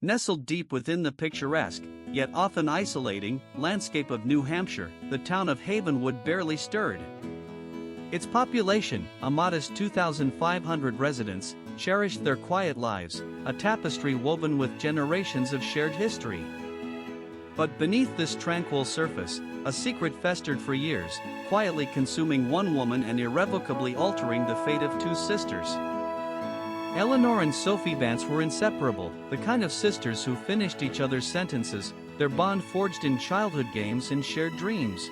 Nestled deep within the picturesque, yet often isolating, landscape of New Hampshire, the town of Havenwood barely stirred. Its population, a modest 2,500 residents, cherished their quiet lives, a tapestry woven with generations of shared history. But beneath this tranquil surface, a secret festered for years, quietly consuming one woman and irrevocably altering the fate of two sisters. Eleanor and Sophie Vance were inseparable, the kind of sisters who finished each other's sentences, their bond forged in childhood games and shared dreams.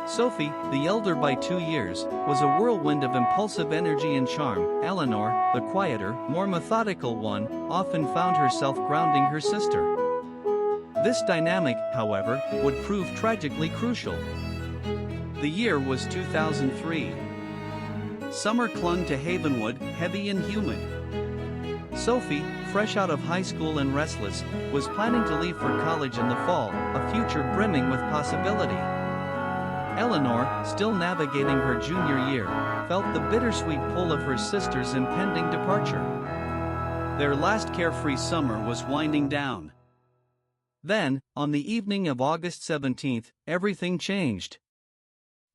Sophie, the elder by 2 years, was a whirlwind of impulsive energy and charm. Eleanor, the quieter, more methodical one, often found herself grounding her sister. This dynamic, however, would prove tragically crucial. The year was 2003. Summer clung to Havenwood, heavy and humid. Sophie, fresh out of high school and restless, was planning to leave for college in the fall, a future brimming with possibility. Eleanor, still navigating her junior year, felt the bittersweet pull of her sister's impending departure. Their last carefree summer was winding down. Then, on the evening of August 17, everything changed.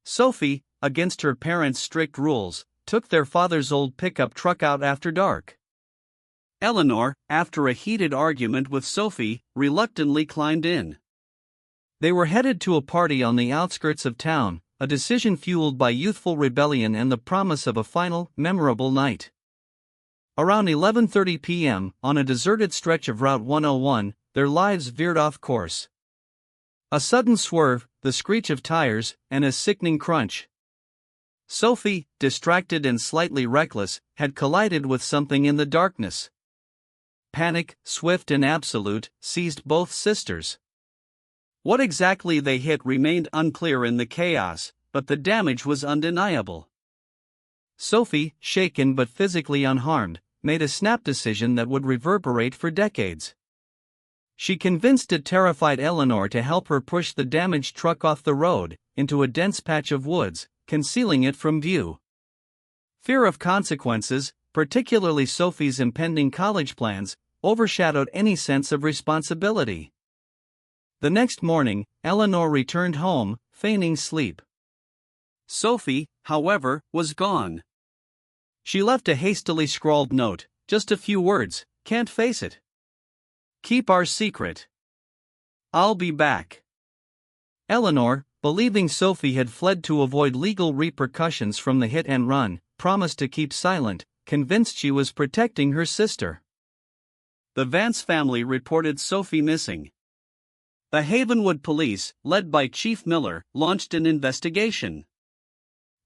Sophie, against her parents' strict rules, took their father's old pickup truck out after dark. Eleanor, after a heated argument with Sophie, reluctantly climbed in. They were headed to a party on the outskirts of town, a decision fueled by youthful rebellion and the promise of a final, memorable night. Around 11:30 p.m., on a deserted stretch of Route 101, their lives veered off course. A sudden swerve, the screech of tires, and a sickening crunch. Sophie, distracted and slightly reckless, had collided with something in the darkness. Panic, swift and absolute, seized both sisters. What exactly they hit remained unclear in the chaos, but the damage was undeniable. Sophie, shaken but physically unharmed, made a snap decision that would reverberate for decades. She convinced a terrified Eleanor to help her push the damaged truck off the road, into a dense patch of woods, concealing it from view. Fear of consequences, particularly Sophie's impending college plans, overshadowed any sense of responsibility. The next morning, Eleanor returned home, feigning sleep. Sophie, however, was gone. She left a hastily scrawled note, just a few words, "Can't face it. Keep our secret. I'll be back." Eleanor, believing Sophie had fled to avoid legal repercussions from the hit and run, promised to keep silent, convinced she was protecting her sister. The Vance family reported Sophie missing. The Havenwood police, led by Chief Miller, launched an investigation.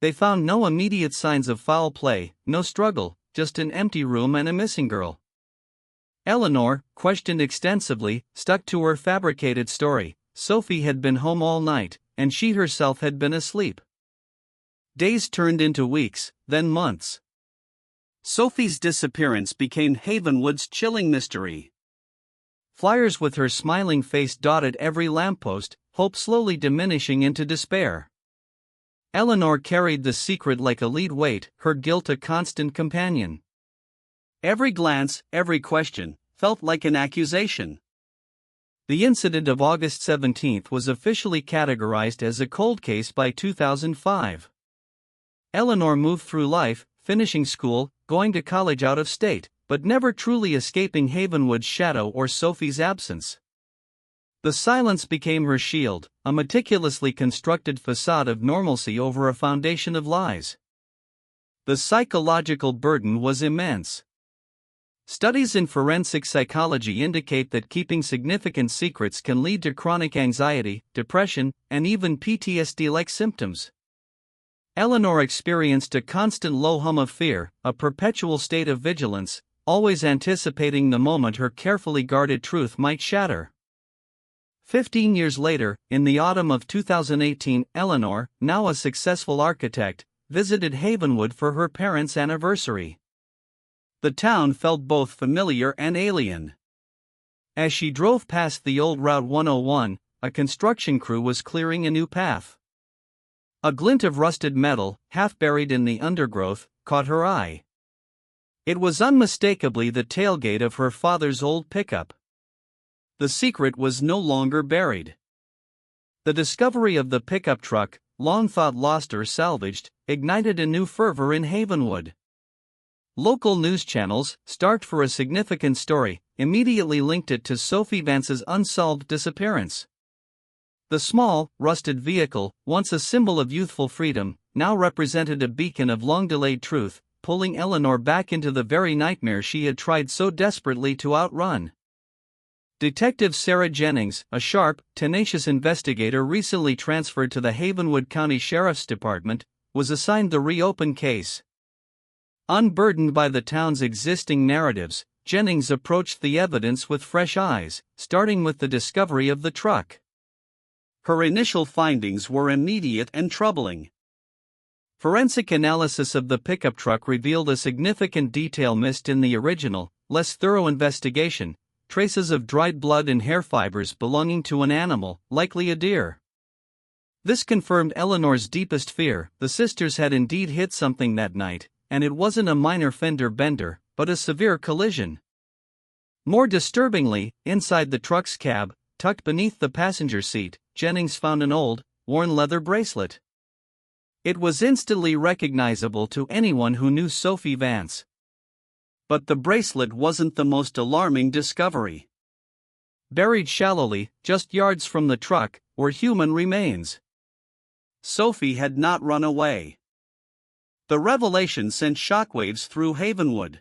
They found no immediate signs of foul play, no struggle, just an empty room and a missing girl. Eleanor, questioned extensively, stuck to her fabricated story. Sophie had been home all night, and she herself had been asleep. Days turned into weeks, then months. Sophie's disappearance became Havenwood's chilling mystery. Flyers with her smiling face dotted every lamppost, hope slowly diminishing into despair. Eleanor carried the secret like a lead weight, her guilt a constant companion. Every glance, every question, felt like an accusation. The incident of August 17 was officially categorized as a cold case by 2005. Eleanor moved through life, finishing school, going to college out of state, but never truly escaping Havenwood's shadow or Sophie's absence. The silence became her shield, a meticulously constructed facade of normalcy over a foundation of lies. The psychological burden was immense. Studies in forensic psychology indicate that keeping significant secrets can lead to chronic anxiety, depression, and even PTSD-like symptoms. Eleanor experienced a constant low hum of fear, a perpetual state of vigilance, always anticipating the moment her carefully guarded truth might shatter. 15 years later, in the autumn of 2018, Eleanor, now a successful architect, visited Havenwood for her parents' anniversary. The town felt both familiar and alien. As she drove past the old Route 101, a construction crew was clearing a new path. A glint of rusted metal, half buried in the undergrowth, caught her eye. It was unmistakably the tailgate of her father's old pickup. the secret was no longer buried. The discovery of the pickup truck, long thought lost or salvaged, ignited a new fervor in Havenwood. Local news channels, starved for a significant story, immediately linked it to Sophie Vance's unsolved disappearance. The small, rusted vehicle, once a symbol of youthful freedom, now represented a beacon of long-delayed truth, pulling Eleanor back into the very nightmare she had tried so desperately to outrun. Detective Sarah Jennings, a sharp, tenacious investigator recently transferred to the Havenwood County Sheriff's Department, was assigned the reopened case. Unburdened by the town's existing narratives, Jennings approached the evidence with fresh eyes, starting with the discovery of the truck. Her initial findings were immediate and troubling. Forensic analysis of the pickup truck revealed a significant detail missed in the original, less thorough investigation: traces of dried blood and hair fibers belonging to an animal, likely a deer. This confirmed Eleanor's deepest fear: the sisters had indeed hit something that night, and it wasn't a minor fender bender, but a severe collision. More disturbingly, inside the truck's cab, tucked beneath the passenger seat, Jennings found an old, worn leather bracelet. It was instantly recognizable to anyone who knew Sophie Vance. But the bracelet wasn't the most alarming discovery. Buried shallowly, just yards from the truck, were human remains. Sophie had not run away. The revelation sent shockwaves through Havenwood.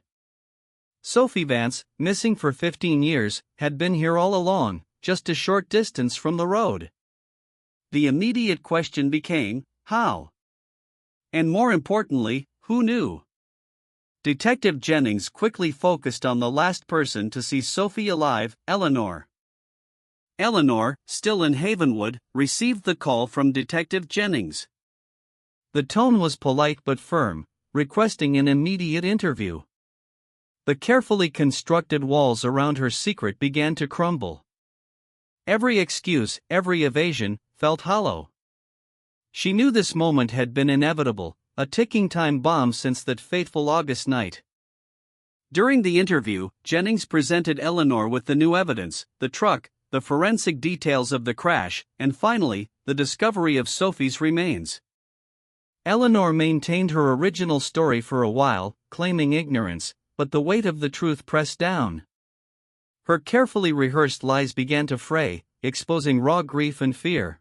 Sophie Vance, missing for 15 years, had been here all along, just a short distance from the road. The immediate question became, how? And more importantly, who knew? Detective Jennings quickly focused on the last person to see Sophie alive, Eleanor. Eleanor, still in Havenwood, received the call from Detective Jennings. The tone was polite but firm, requesting an immediate interview. The carefully constructed walls around her secret began to crumble. Every excuse, every evasion, felt hollow. She knew this moment had been inevitable, a ticking time bomb since that fateful August night. During the interview, Jennings presented Eleanor with the new evidence: the truck, the forensic details of the crash, and finally, the discovery of Sophie's remains. Eleanor maintained her original story for a while, claiming ignorance, but the weight of the truth pressed down. Her carefully rehearsed lies began to fray, exposing raw grief and fear.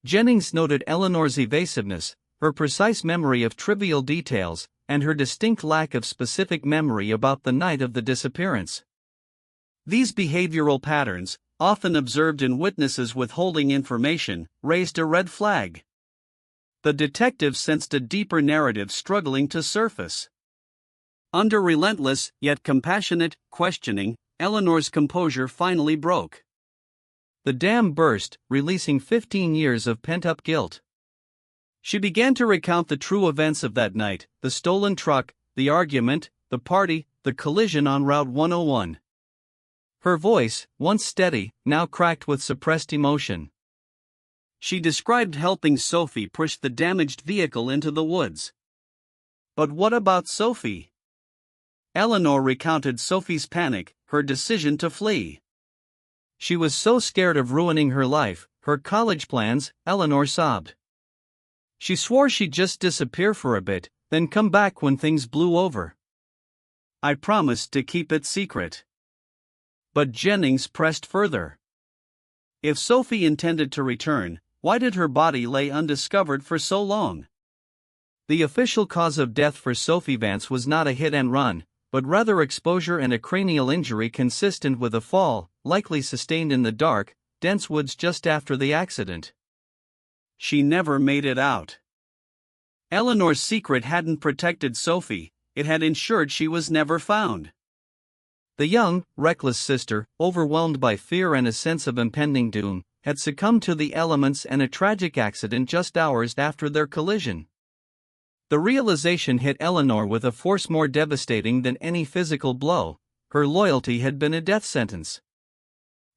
Jennings noted Eleanor's evasiveness, her precise memory of trivial details, and her distinct lack of specific memory about the night of the disappearance. These behavioral patterns, often observed in witnesses withholding information, raised a red flag. The detective sensed a deeper narrative struggling to surface. Under relentless, yet compassionate, questioning, Eleanor's composure finally broke. The dam burst, releasing 15 years of pent-up guilt. She began to recount the true events of that night: the stolen truck, the argument, the party, the collision on Route 101. Her voice, once steady, now cracked with suppressed emotion. She described helping Sophie push the damaged vehicle into the woods. But what about Sophie? Eleanor recounted Sophie's panic, her decision to flee. She was so scared of ruining her life, her college plans, Eleanor sobbed. She swore she'd just disappear for a bit, then come back when things blew over. I promised to keep it secret. But Jennings pressed further. If Sophie intended to return, why did her body lay undiscovered for so long? The official cause of death for Sophie Vance was not a hit and run, but rather exposure and a cranial injury consistent with a fall, likely sustained in the dark, dense woods just after the accident. She never made it out. Eleanor's secret hadn't protected Sophie, it had ensured she was never found. The young, reckless sister, overwhelmed by fear and a sense of impending doom, had succumbed to the elements and a tragic accident just hours after their collision. The realization hit Eleanor with a force more devastating than any physical blow: her loyalty had been a death sentence.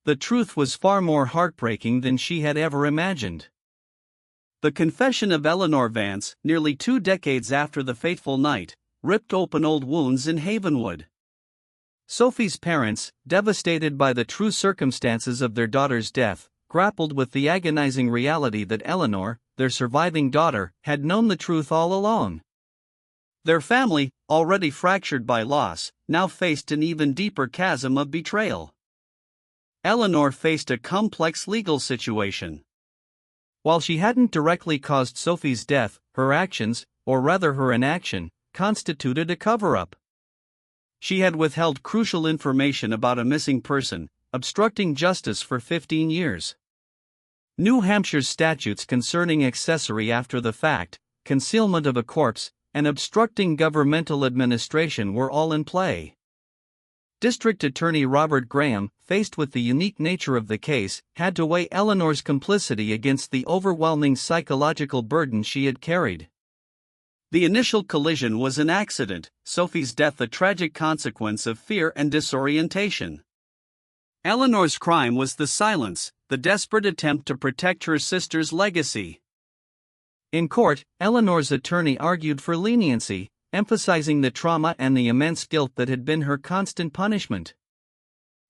The truth was far more heartbreaking than she had ever imagined. The confession of Eleanor Vance, nearly 2 decades after the fateful night, ripped open old wounds in Havenwood. Sophie's parents, devastated by the true circumstances of their daughter's death, grappled with the agonizing reality that Eleanor, their surviving daughter, had known the truth all along. Their family, already fractured by loss, now faced an even deeper chasm of betrayal. Eleanor faced a complex legal situation. While she hadn't directly caused Sophie's death, her actions, or rather her inaction, constituted a cover-up. She had withheld crucial information about a missing person, obstructing justice for 15 years. New Hampshire's statutes concerning accessory after the fact, concealment of a corpse, and obstructing governmental administration were all in play. District Attorney Robert Graham, faced with the unique nature of the case, had to weigh Eleanor's complicity against the overwhelming psychological burden she had carried. The initial collision was an accident, Sophie's death a tragic consequence of fear and disorientation. Eleanor's crime was the silence, the desperate attempt to protect her sister's legacy. In court, Eleanor's attorney argued for leniency, emphasizing the trauma and the immense guilt that had been her constant punishment.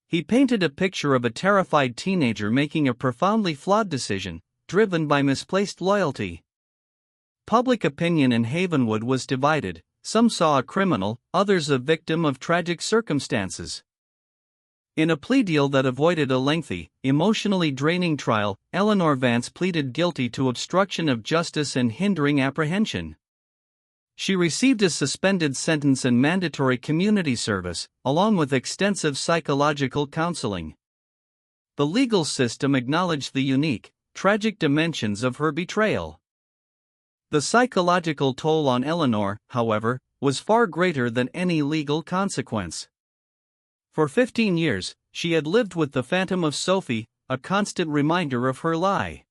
He painted a picture of a terrified teenager making a profoundly flawed decision, driven by misplaced loyalty. Public opinion in Havenwood was divided, some saw a criminal, others a victim of tragic circumstances. In a plea deal that avoided a lengthy, emotionally draining trial, Eleanor Vance pleaded guilty to obstruction of justice and hindering apprehension. She received a suspended sentence and mandatory community service, along with extensive psychological counseling. The legal system acknowledged the unique, tragic dimensions of her betrayal. The psychological toll on Eleanor, however, was far greater than any legal consequence. For 15 years, she had lived with the phantom of Sophie, a constant reminder of her lie.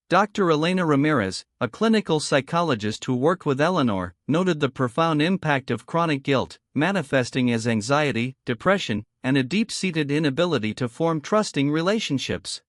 Dr. Elena Ramirez, a clinical psychologist who worked with Eleanor, noted the profound impact of chronic guilt, manifesting as anxiety, depression, and a deep-seated inability to form trusting relationships.